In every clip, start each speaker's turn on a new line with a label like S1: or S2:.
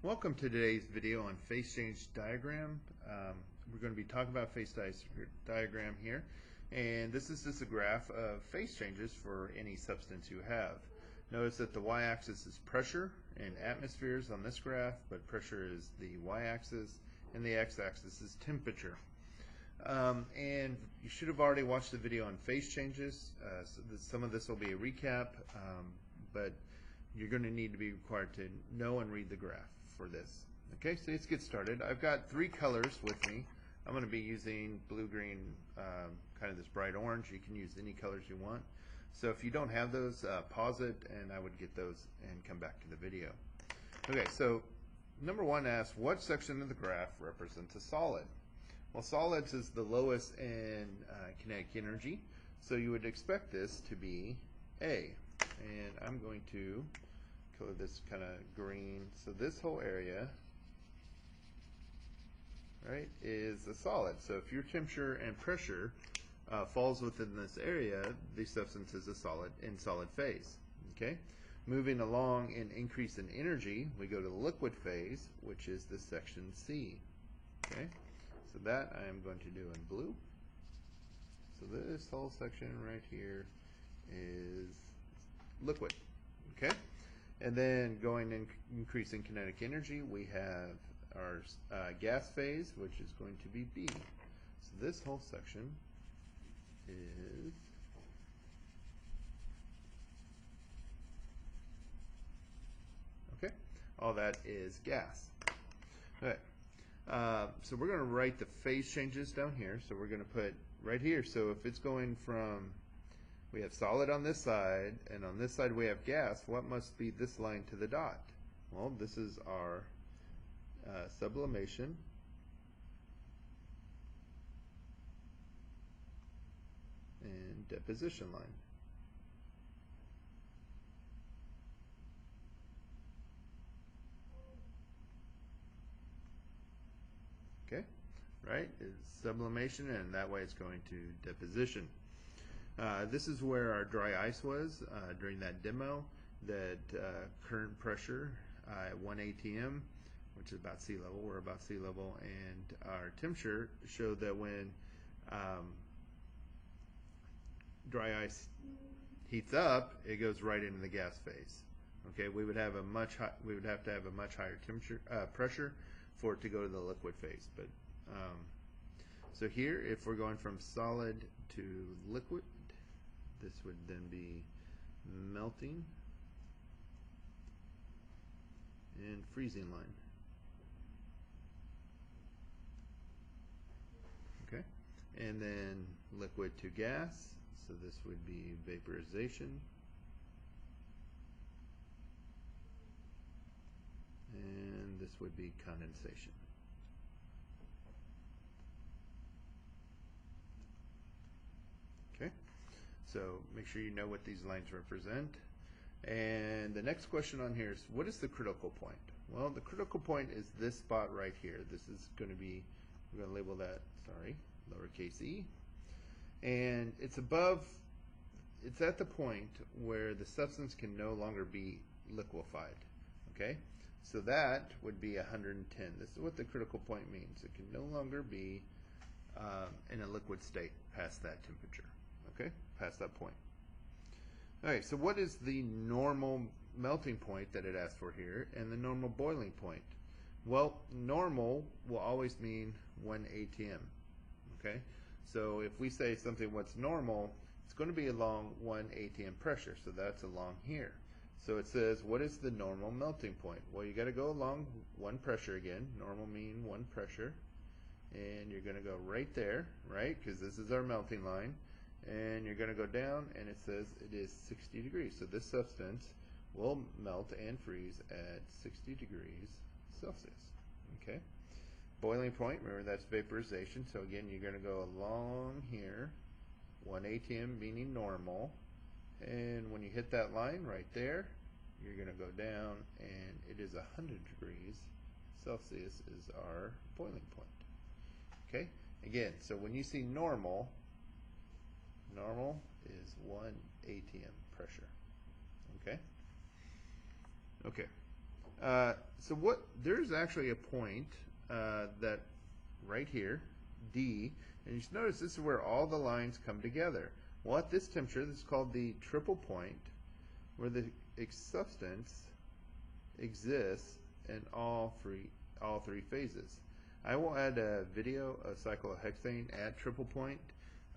S1: Welcome to today's video on phase change diagram. We're going to be talking about phase diagram here, and this is just a graph of phase changes for any substance you have. Notice that the y-axis is pressure in atmospheres on this graph, but pressure is the y-axis, and the x-axis is temperature. And you should have already watched the video on phase changes. Some of this will be a recap, but you're going to need to be required to know and read the graph for this. Okay, so let's get started. I've got three colors with me. I'm going to be using blue, green, kind of this bright orange. You can use any colors you want. So if you don't have those, pause it and I would get those and come back to the video. Okay, so number one asks, what section of the graph represents a solid? Well, solids is the lowest in kinetic energy, so you would expect this to be A. And I'm going to color this kind of green. So this whole area, right, is a solid. So if your temperature and pressure falls within this area, the substance is a solid in solid phase. Okay. Moving along in increase in energy, we go to the liquid phase, which is this section C. Okay. So that I am going to do in blue. So this whole section right here is liquid. Okay, and then going in increasing kinetic energy, we have our gas phase, which is going to be B. So this whole section is okay. All that is gas. Okay. So we're going to write the phase changes down here. So we're going to put right here. So if it's going from, we have solid on this side, and on this side we have gas, what must be this line to the dot? Well, this is our sublimation and deposition line. Okay, right? It's sublimation, and that way it's going to deposition. This is where our dry ice was during that demo. That current pressure at 1 atm, which is about sea level. We're about sea level, and our temperature showed that when dry ice heats up, it goes right into the gas phase. Okay, we would have to have a much higher temperature pressure for it to go to the liquid phase. But so here, if we're going from solid to liquid, this would then be melting and freezing line. Okay, and then liquid to gas, so this would be vaporization, and this would be condensation. Okay, so make sure you know what these lines represent. And the next question on here is, what is the critical point? Well, the critical point is this spot right here. This is going to be, we're going to label that, sorry, lowercase e. And it's above, it's at the point where the substance can no longer be liquefied. Okay, so that would be 110. This is what the critical point means. It can no longer be in a liquid state past that temperature. Okay, past that point. Alright, so what is the normal melting point that it asks for here, and the normal boiling point? Well, normal will always mean 1 atm. Okay, so if we say something what's normal, it's going to be along 1 atm pressure, so that's along here. So it says, what is the normal melting point? Well, you got to go along 1 pressure again. Normal mean 1 pressure, and you're going to go right there, right, because this is our melting line. And you're going to go down, and it says it is 60 degrees. So this substance will melt and freeze at 60 degrees Celsius. Okay. Boiling point, remember that's vaporization. So again, you're going to go along here, 1 atm meaning normal. And when you hit that line right there, you're going to go down, and it is 100 degrees Celsius is our boiling point. Okay. Again, so when you see normal, normal is 1 atm pressure. Okay. Okay. There's actually a point that right here, D, and you should notice this is where all the lines come together. Well, at this temperature, this is called the triple point, where the substance exists in all three phases. I will add a video of cyclohexane at triple point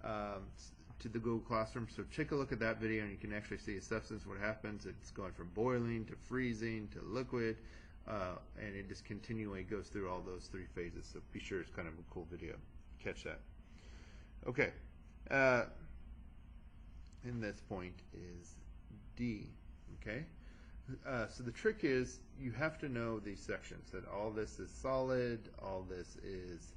S1: to the Google Classroom, so take a look at that video and you can actually see a substance, what happens. It's going from boiling to freezing to liquid, and it just continually goes through all those three phases, so be sure it's kind of a cool video. Catch that. Okay, and this point is D, okay? So the trick is you have to know these sections, that all this is solid, all this is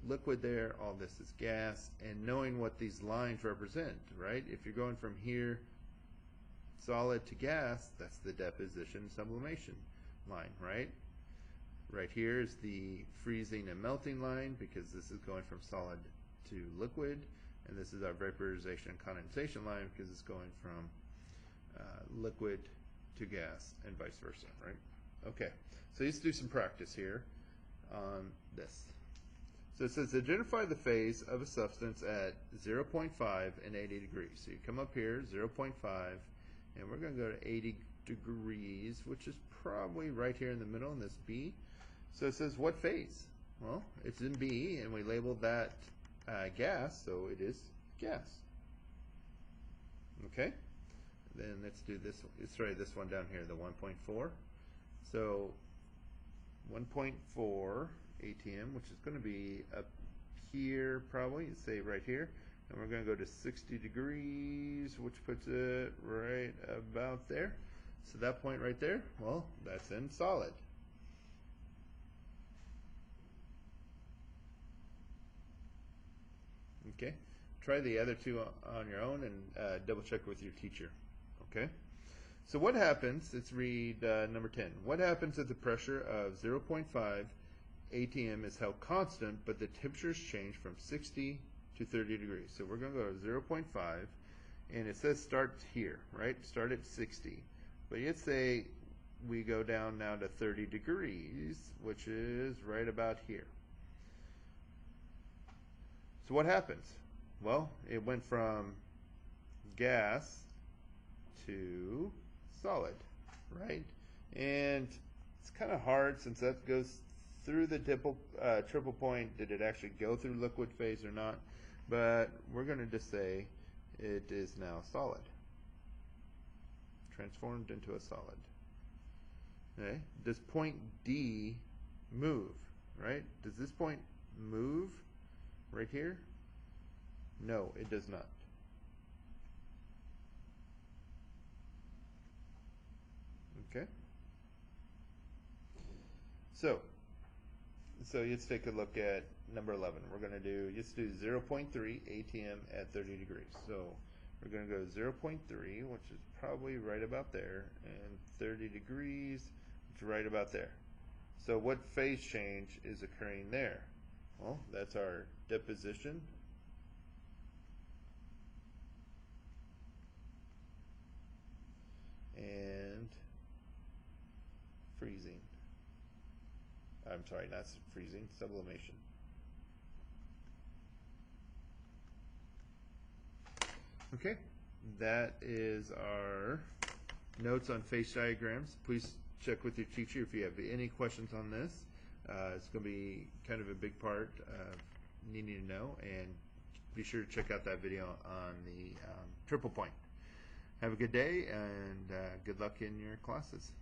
S1: liquid there, all this is gas, and knowing what these lines represent, right? If you're going from here, solid to gas, that's the deposition sublimation line, right? Right here is the freezing and melting line, because this is going from solid to liquid, and this is our vaporization and condensation line, because it's going from liquid to gas and vice versa, right? Okay, so let's do some practice here on this. So it says identify the phase of a substance at 0.5 and 80 degrees. So you come up here, 0.5, and we're going to go to 80 degrees, which is probably right here in the middle in this B. So it says what phase? Well, it's in B, and we labeled that gas, so it is gas. Okay? Then let's do this. Let's write this one down here, the 1.4. So 1.4 ATM, which is going to be up here probably, say right here, and we're going to go to 60 degrees, which puts it right about there. So that point right there, well, that's in solid. Okay, try the other two on your own and double check with your teacher. Okay, so what happens, let's read number 10. What happens if the pressure of 0.5 ATM is held constant, but the temperatures change from 60 to 30 degrees? So we're going to go to 0.5, and it says start here, right? Start at 60. But let's say we go down now to 30 degrees, which is right about here. So what happens? Well, it went from gas to solid, right? And it's kind of hard since that goes through the triple point. Did it actually go through liquid phase or not? But we're going to just say it is now solid, transformed into a solid. Okay, does point D move, right? Does this point move right here? No, it does not. Okay. So let's take a look at number 11. We're going to do, let's do 0.3 ATM at 30 degrees. So we're going to go 0.3, which is probably right about there, and 30 degrees, which is right about there. So what phase change is occurring there? Well, that's our deposition and freezing. I'm sorry, not freezing, sublimation. Okay, that is our notes on phase diagrams. Please check with your teacher if you have any questions on this. It's going to be kind of a big part of needing to know, and be sure to check out that video on the triple point. Have a good day, and good luck in your classes.